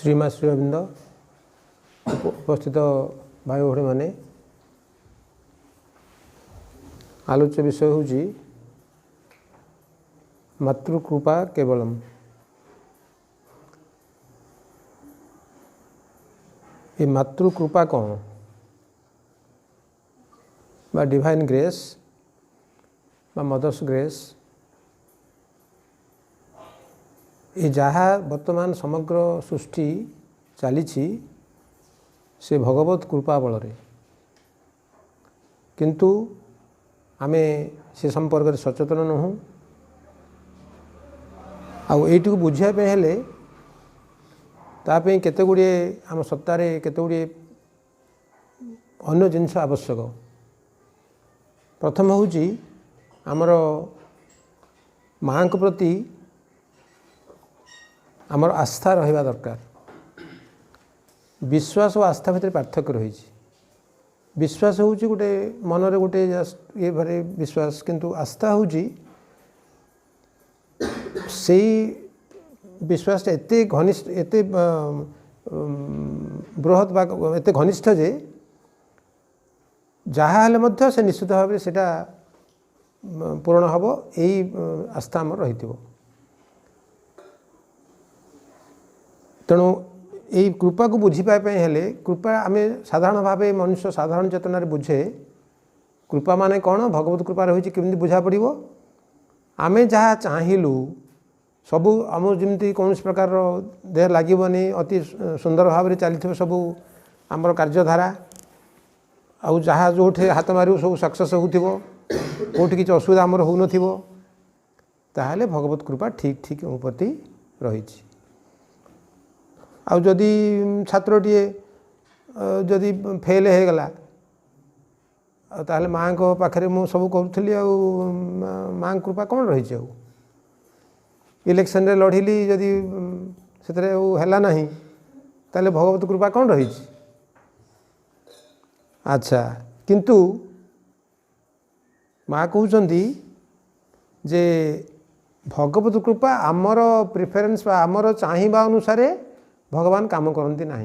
श्रीमा श्रीअरविंद उपस्थित भाई भौणी मैंने आलोच्य विषय हूँ मातृकृपा केवलम। ये मातृकृपा कौन बा डिवाइन ग्रेस बा मदर्स ग्रेस, ये जहाँ वर्तमान समग्र सृष्टि चली से भगवत कृपा बल किंतु आमे से संपर्क में सचेतन नहूँ। आईटी को बुझापे हेले तापे केते गुड़े आम सत्तारे केते गुड़े अन्य जिनस आवश्यक। प्रथम हूँ आमर माँ के प्रति आमर आस्था रहिबा दरकार। विश्वास और आस्था भितर पार्थक्य रही। विश्वास हूँ गोटे मनरे गोटे ये भरे विश्वास, किंतु आस्था हूँ से विश्वास एत घनिष्ठ एत बृहत एत घनिष्ठ जे जहाँ हेले मध्य से निश्चित भाव से पूर्ण हम यही आस्था आम रही। तेणु यही कृपा को बुझीपाई हेले कृपा आम साधारण भाव मनुष्य साधारण चेतन बुझे कृपा माने कौन, भगवत कृपा रही केमती बुझा पड़ो। आम जहाँ चाहलु सबू आम जमी कौन प्रकार देह लगनी अति सुंदर भाव में चली सबू आमर कार्यधारा आउ जहाँ जो हाथ मारू सब सक्सेस होठी किसी असुविधा आमर हो ताहले भगवत कृपा ठीक ठीक प्रति रही। आउ जदि छात्रटी जदि फेल हो गला ताहले माँ को पाखरे मु सब करूली माँ कृपा कौन रही। इलेक्शन रे लड़िली जदि से है ना ताले भगवत कृपा कौन रही। अच्छा, किंतु माँ कहते जे भगवत कृपा आमर प्रिफरेन्स आमर चाहिबा अनुसार भगवान काम करती ना।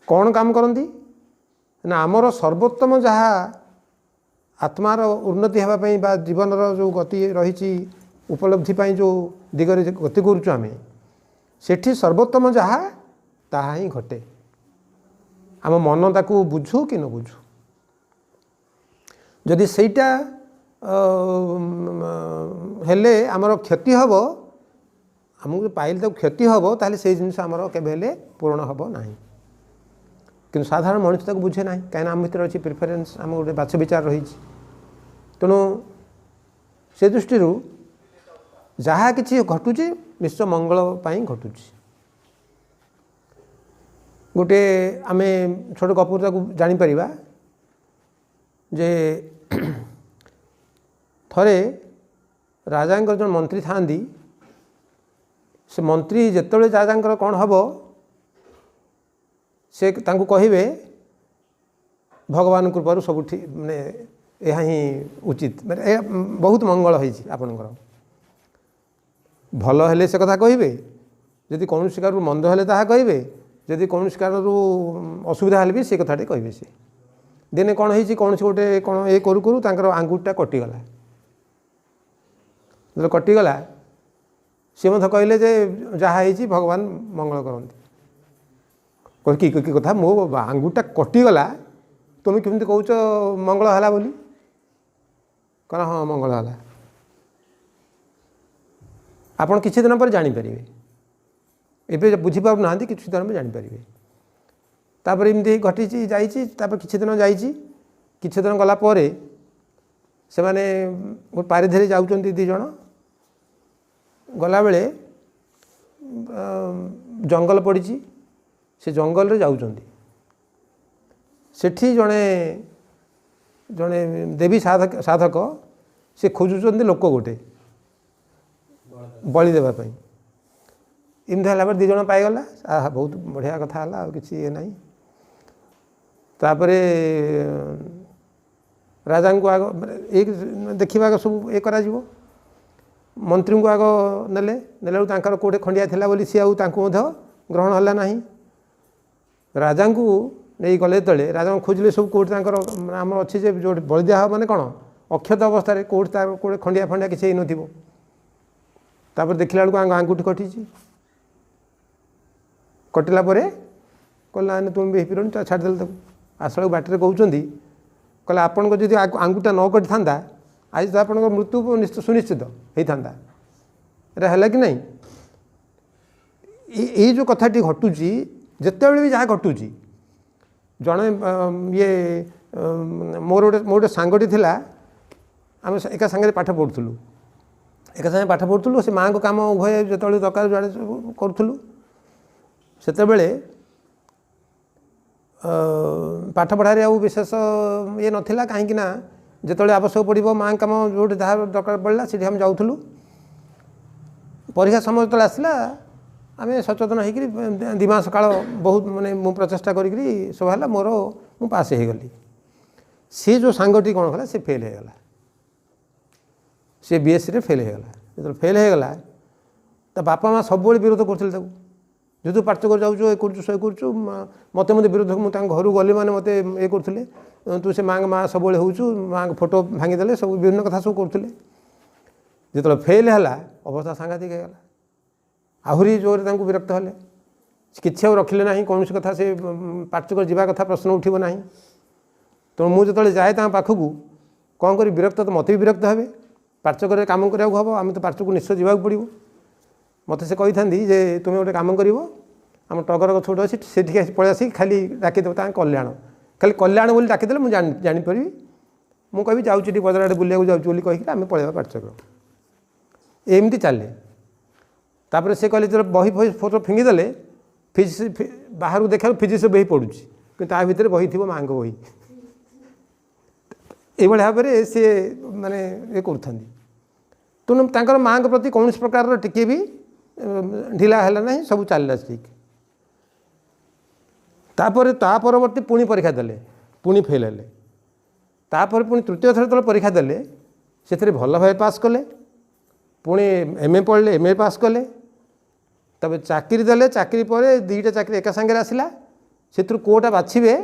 कौन काम करती ना आमर सर्वोत्तम जहाँ आत्मार उन्नति होगापी बा जीवन जो गति रही उपलब्धि जो दिगरे गति करुचु आम सेठी सर्वोत्तम जहाँ ताहा ही घटे। आम मन ताकू बुझू कि न बुझू, जदि सेटा हेले आमर क्षति हम आमको पाइले तो क्षति हम ताहले से जिनस आमर केबे पूर्ण हम ना। कि साधारण मनुष्य तक बुझे ना कहीं आम भर अच्छी प्रिफरेन्स आम गोटे बाछ विचार रही। तेणु से दृष्टि जहाँ कि घटुची निश्चय मंगल घटुची। गोटे आम छोट कपूर ताक जापर जे थरे राजा जो मंत्री था से मंत्री जिते राजा कौन हम से कहे भगवान कृपारू सब ठीक माने यह ही उचित माने बहुत मंगल होती आपणकर भल हेले से कथा कहे जदि कौन शिकार मंद हेले ताहा कहे जदि कौन शिकार असुविधा हेले भी से कथाटे कहे। सी दिने कौन हो कौन से गोटे कौन ये करू करू तांकर आंगुठटा कटिगला जो कटिगला सी मत कहले जे जहाँ हो भगवान मंगल करती कि कथा मो आंगुठटा कटिगला तुम केमती कौच मंगल है बोली कह हाँ मंगल है। आपड़ किसी दिन पर जानीपारे एवं बुझीपार ना कि दिन पर जानीपारे। तापर एमती घटी किसी दिन किसी दिन गलापर से मैंने पारिधे जाऊँ दीज गला बेले जंगल पड़ी से जंगल रे जाउचंदी सेठी जड़े जड़े देवी साधक से खोजुंट लोक गोटे बलि देवाई इमती है दीज पाईगला बहुत बढ़िया कथा है कि ये ना। तापर राजा को आग एक देखा सब ये करा मंत्री को आग नेले नेला तांकर कोटे खंडिया थिला बोली सी आउ तांको मध्य ग्रहण हला नाही राजा को नहीं गले तले राजा खोजिले सब कोर्ट तांकर आम अच्छी जे जो बलि दिया माने कौन अक्षत अवस्था कोर्ट कोटे खंडिया फंडिया किसी नथिबो तापर देखला बेलू आंगुठी कटी कटिला कहला तुम भी हेपिरन छाड़देल तक आसला बाटर कहते कहला आपण को जब आंगुठा न कटि था आज तो आप मृत्यु निश्चित सुनिश्चित होता है कि नहीं ये जो कथाटी घटुची जिते भी जहाँ घटुची जड़े ये मोर गोटे सांगटी थिला आम एका सांगे पाठ पढ़ुलु एका सांगे पाठ पढ़ुलु से माँ को काम उभय जो दरकार जुआड़े करूँ से पाठ पढ़ारे आउ विशेष ये नाला कहीं जिते आवश्यक पड़ो माँ काम जो जहाँ दरकार पड़ा से आम जाऊँ परीक्षा समय जो आसला आम सचेतन होकर दिमास काल बहुत माने मु प्रचेषा करी सब है मोर मु पास हो गली सी जो सांगटी कौन कला सी फेल हो गला सी बीएससी रे फेल हो गला जो फेल हो गला तो बापा माँ सब विरोध करते जो तू पार्थ कर जाऊँ ये कर सो कर मत मत विरोध मुझे घर गली मैंने मत ये करते तू से माँ सब हो माँ फोटो भांगीदे सब विभिन्न कथा सब करते जो फेल है अवस्था सांघातिक होगा आहरी जोर विरक्त हेले किसी आ रखिले ना कौन कथा से पार्चक जा कथा प्रश्न उठब ना तो मुझे जो जाए पाखक कौन कर विरक्त तो मत भी विरक्त हे पार्चक कम कराया हम आम तो पार्चक निश्चय जावाक पड़ो मत से कही था जे तुम गोटे कम कर आम टगर गछ गोटे अच्छी से पलि आसिक खाली डाकिदेव कल्याण खाली कल्याण बोली डाकिदे मुझे जापरि मुझे कहि जाऊँगी बजार आड़े बुलिया जाऊँगी कहीकि आम पलैया पार्चक एमती चले तापर से कहले जो बही फही फोटो फिंगिदेले फिजिक्स बाहर देखा फिजिक्स बही पड़ू कि भितर बही थी माँ को बही ये भाव में सी माने ये कर तेणु माँ प्रति कौन प्रकार टिके भी ढिला है ना सब चलला ठीक तापर ता परवर्ती पुणी परीक्षा देले पुणी फेल हेले तापर पुणी तृतीय थर जो परीक्षा देले से भल भाव पास कले पुणी एमए पढ़ले एमए पास कले तब चाकरी देले चाकरी पर दुईटा चाकरी एका सांगे आसला से कोटा बाछिबे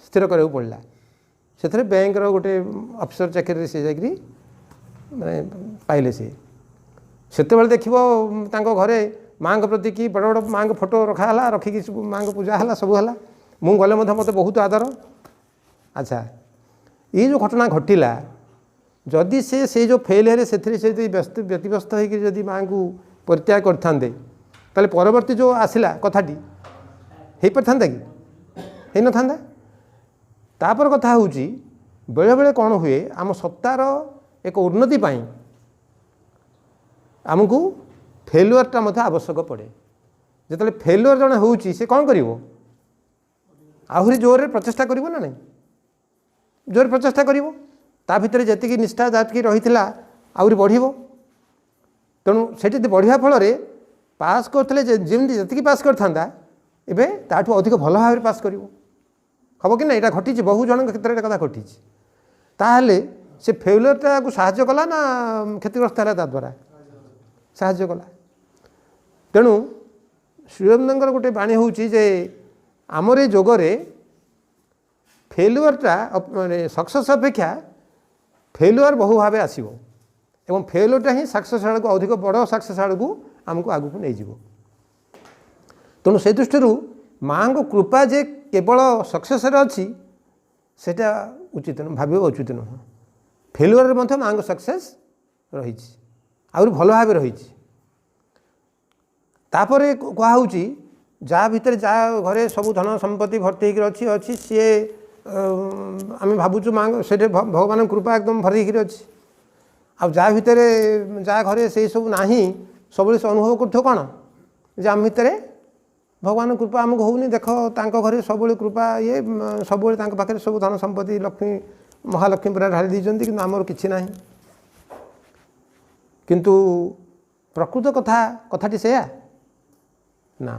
स्थिर करा पड़ा से बैंक गोटे अफिसर चाकरी से जाकरी माने पाइले से देखो घरे माँ के प्रति कि बड़ बड़ माँ को फोटो रखाला रखिकी माँ को पूजा है सब है मुझे गले मत बहुत आदर अच्छा ये जो घटना घटिला जदि से जो फेल है से व्यतिव्यस्त होकर माँ को परित्याग करते ताले परवर्ती जो आसला कथाटी हो पार था कि हो न तापर कथा हूँ बेले बेले कौन हुए आम सत्तार एक उन्नति पाई आमको फेलुअरटा मत आवश्यक पड़े जो फेलुअर जड़े हूँ सी कौन कर आहरी जोर प्रचेषा कर ना नहीं जोर प्रचेषा कर भितर जी निष्ठा जी रही आहरी बढ़ तेणु से बढ़िया फल पास करते जी पास करता एवं ताठू अधिक भल भाव पास कर हम कि ना यहाँ घटी बहु जन क्षेत्र में कथा घटी ताहले से फेलुअरटा को साहाय्य कला ना क्षतिग्रस्त है द्वारा साहाय्य कला तेणु श्रीअरविंदर गोटे बाणी हूँ जे आमर ये जोगरे फेलुअरटा माने सक्सेस अपेक्षा फेलुअर बहु भाव आसो एवं फेलुअरटा ही सक्सेस आड़ को अधिक बड़ सक्सेस आड़ को आमको आगू नहीं जीव तेणु से दृष्टि माँ को कृपा जे केवल सक्सेस अच्छी सेटा उचित भाव उचित नुह फेलुअर माँ को सक्सेस रही आहुरी भल भाव रही तापर कहुँ जहाँ भितर जहाँ घरे सब धन संपत्ति भर्ती होकर अच्छी सी आम भावुँ माँ से भगवान कृपा एकदम भरी अच्छी आ जहाँ भितर जहाँ घरे से सब ना सब से अनुभव कर कौन जे आम भितर भगवान कृपा आमको होनी देख घरे सब कृपा ये सब पाखे सब धन संपत्ति लक्ष्मी महालक्ष्मी पूरा ढाली दीजिए कि आमर कि ना किंतु प्रकृत कथाटी से ना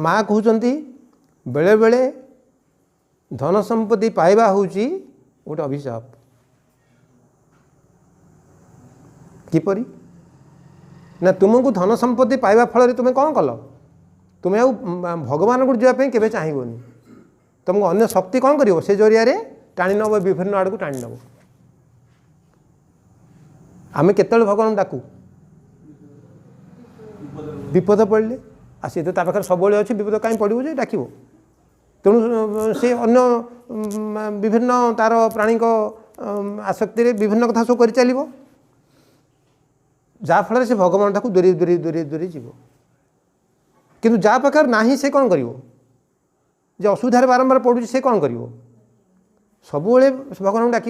माँ कहते बेले बेले धन संपत्ति पाइबा हूँ गोटे अभिशाप किपरि ना तुमको धन संपत्ति पाइबा फल तुम्हें कौन कल तुम्हें भगवान को जावाई केवे चाहबनी तुमको अन्य शक्ति कौन कर से जरिया टाणी नब विभिन्न आड़ को टाणी नब आम केत भगवान डाकू विपद पड़े आ सी तो पाखे सब अच्छे विपद कहीं पड़ो जे डाक तेणु से अन्य विभिन्न तार प्राणी आसक्ति विभिन्न कथा सब कर चलो जहाँफल से भगवान ठाक दूरी दूरी दूरी दूरी जीव किंतु जहाँ पाखे ना से कौन कर असुविधार बारंबार पड़ू से कौन कर सब भगवान डाक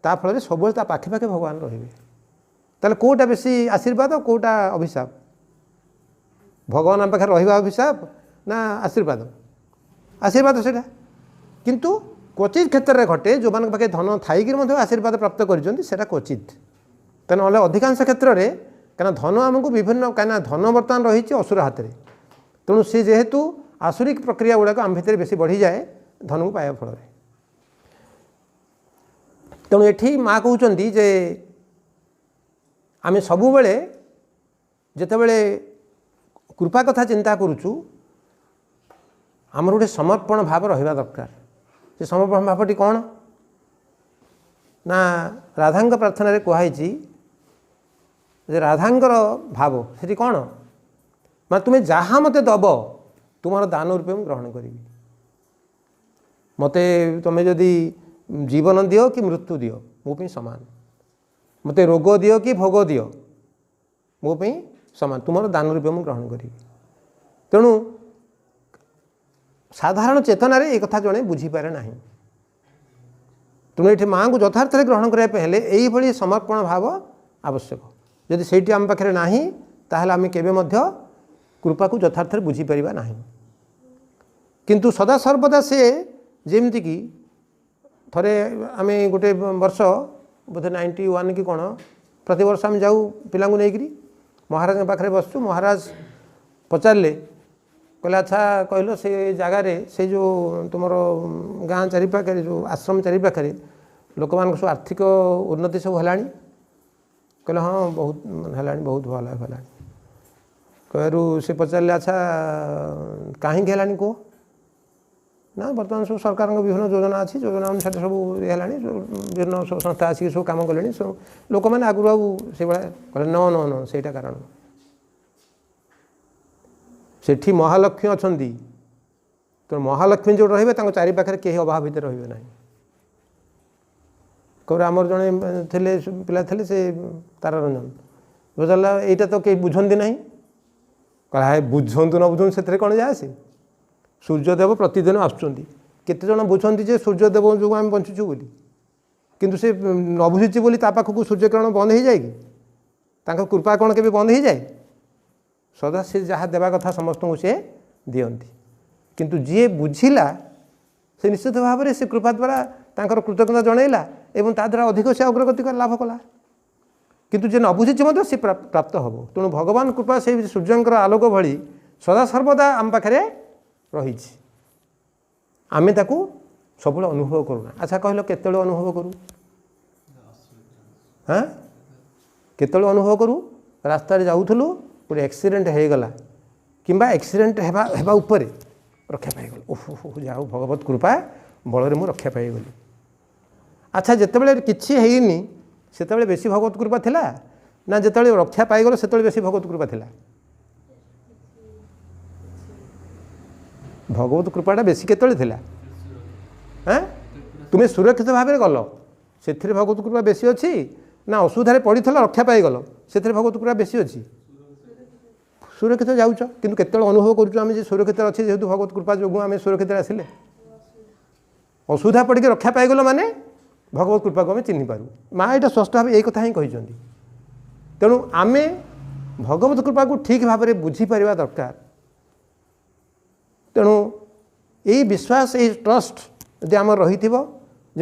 ताफल सब पाखे पाखे भगवान रे कौटा बेसी आशीर्वाद कौटा अभिशाप भगवान आम पाखे रहा अभिशाप ना आशीर्वाद आशीर्वाद से किंतु क्वचित क्षेत्र में घटे जो मान पाखे धन थी आशीर्वाद प्राप्त कर क्वचित तेना अधिकांश क्षेत्र में कहीं धन आमको विभिन्न कहीं धन बर्तमान रही असुर हाथ में तेणु सी जेहेतु आसुरिक प्रक्रिया गुड़ाक आम भितर बेसी बढ़ी जाए धन को पाइबा फल तेणु ये माँ कहते जे आम सबु जितेबले कृपा कथा चिंता करुचु आमर गोटे समर्पण भाव रहा दरकार से समर्पण भावटी कौन ना राधांग प्रार्थना कहुई राधांगर भाव से कौन मैं तुम्हें जहाँ मत दब तुम दान रूपे मुझे ग्रहण करी मत तुम्हें जदि जीवन दियो कि मृत्यु दियो मोप सामान मत रोग दियो कि भोग दियो मोप सामान तुम दान रूपे मुझे ग्रहण करी तेणु साधारण चेतना रे एक कथा जड़े बुझीपारे ना तेणु ये माँ को यथार्थ ग्रहण करने यही समर्पण भाव आवश्यक जदि से आम पाखे ना ताहले आम केबे मध्य कृपा को यथार्थ बुझीपर ना किंतु सदा सर्वदा से जमती कि थरे आम गोटे वर्ष बोधे 91 कि कौन प्रति वर्ष आम जाऊ पिला नहीं महाराज पाखे बसचु महाराज पचारे कहले अच्छा कहल से जगार से जो तुम गाँ चारिपाखे जो आश्रम चारिपाखे लोक मान सब आर्थिक उन्नति सब है कहले हाँ बहुत है बहुत भल है कहू से पचारे अच्छा कहीं है कह ना बर्तमान सब सरकार विभिन्न योजना अच्छी योजना अनुसार सब ये विभिन्न सब संस्था आसिक सब कम कले सब लोक मैंने आगु आगे से कहले न न न से कारण सेठी महालक्ष्मी अच्छा तो महालक्ष्मी जो रे चारि पाखे कहीं अभाव भितर रे ना कौर आमर जड़े थे पिला थे से तारा रंजन बुझला यहाँ तो कहीं बुझती ना कह बुझंतु न बुझुँ से कौन जाए से सूर्यदेव प्रतिदिन आसुँच जन बुझती जे सूर्यदेव जो आम बंचुचु बोली किंतु से न बुझी बोली पाखक सूर्यकिरण बंद हो जाए कि कृपा कौन के बंद हो जाए सदा से जहाँ देवा कथा समस्त को सी दियंती किंतु जी बुझिला से निश्चित भाव में से कृपा द्वारा तांकर कृतज्ञता जनइला एवं ता द्वारा अधिक से अग्रगति कर लाभ कला किंतु जे न बुझी से प्राप्त हम तेणु भगवान कृपा से सूर्यंकर आलोक भली सदा सर्वदा आम पाखे रही आमे ताकू सब अनुभव करूना अच्छा कहल केत अनुभव करूँ हाँ केत अनुभव करूँ रास्ता जाऊलु गोटे एक्सीडेंट हो गला किंबा एक्सीडेंट हेबा उपरे रक्षा पाईगल ओहो जाओ भगवत कृपा बल मु रक्षा पाईगली अच्छा जितेबाला किसी हैनी से बेसी भगवत कृपा थिला ना जिते रक्षा पाईगल से बेसी भगवत कृपा थिला भगवत कृपाटा बेसी केतले थिला हाँ तुम्हें सुरक्षित भाव में गल से भगवत कृपा बेसी अच्छी ना असुविधा पड़ी रक्षा पाईगल से भगवत कृपा बेसी अच्छी सुरक्षित जाऊच किंतु केतल अनुभव करूँ सुरक्षित अच्छे जेहेतु भगवत कृपा जो आम सुरक्षित आसिले असुविधा पड़ी रक्षा पाईगल माने भगवत कृपा को आम चिन्ह पारू माँ यहाँ स्पष्ट भाव यही कथा ही कहते तेणु आम भगवत कृपा को ठीक भाव में बुझीपर दरकार तेणु यही विश्वास यही ट्रस्ट यदि आम रही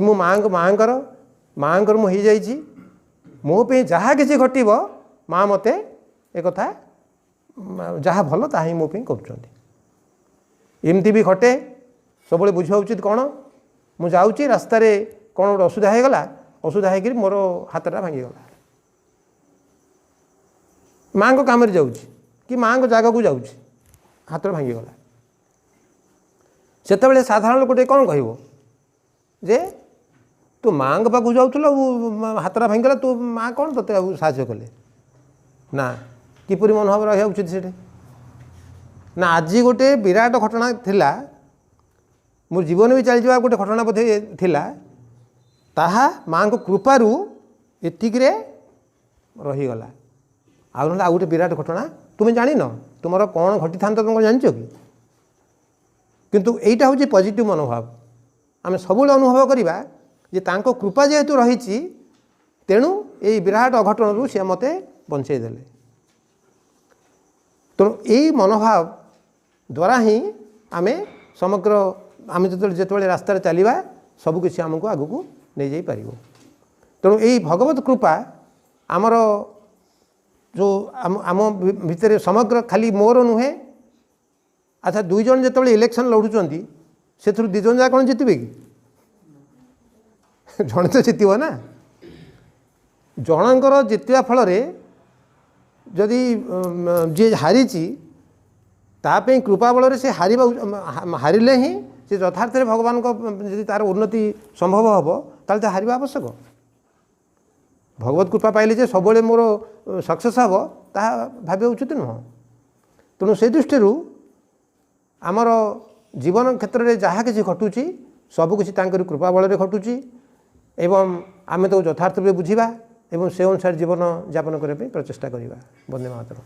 मु माँकर मुझे मोपे जहाँ किसी घट माँ मत एक कथा जहाँ भल ता ही मोपी करमती भी घटे सब बुझा उचित कौन मु जाऊँगी रास्तार कौन गोटे असुविधा हो गला असुविधा होकर मोर हाथटा भांगीगला माँ को काम जाऊँगी कि माँ को जगह को जाऊँगी हाथ भांगीगला से साधारण लोक कौन कह जे तू माँ पाक जाऊल हाथरा भांगीगला तू माँ कौन ते साहय कले ना किपरि मनोभाव रहा उचित से ना आज गोटे विराट घटना थिला मोर जीवन भी चली गोटे घटना बोधे थिला ताहा माँ को कृपारू एतिकरे रहीगला आउ ना गोटे विराट घटना तुम्हें जान तुम कौन घटी था तुम जान कि किंतु एटा हूँ पॉजिटिव मनोभाव आम सब अनुभव करवा जे तांको कृपा जेहेतु रही तेणु ये विराट अघटन रू सी मते बंचेदेले तेणु यही मनोभाव द्वारा ही आम समग्र आम जो रास्तार चलवा सबकिछ आमको आगू नहीं जाई पारिबो। तेणु यही भगवत कृपा आमर जो आम भितर समग्र खाली मोर नुहे अच्छा दुई जन जो इलेक्शन लड़ुंट से दी जन जा कौन जितबे कि जड़े तो जितब ना जनकर जितवा फल जदि जी हारी तापे कृपा बल से हारिले ही से यथार्थ भगवान को जी तार उन्नति संभव हम ताल हारिबा आवश्यक भगवत कृपा पाइले सब मोर सक्सेस हम ता भाव उचित नुह। तेणु से दृष्टि आमर जीवन क्षेत्र में जहाँ किसी घटुची सबकिछ कृपा बल घटुची एवं आम तो यथार्थ बुझा एवं से अनुसार जीवन यापन करने प्रचेषा करवा। वंदे मातरम।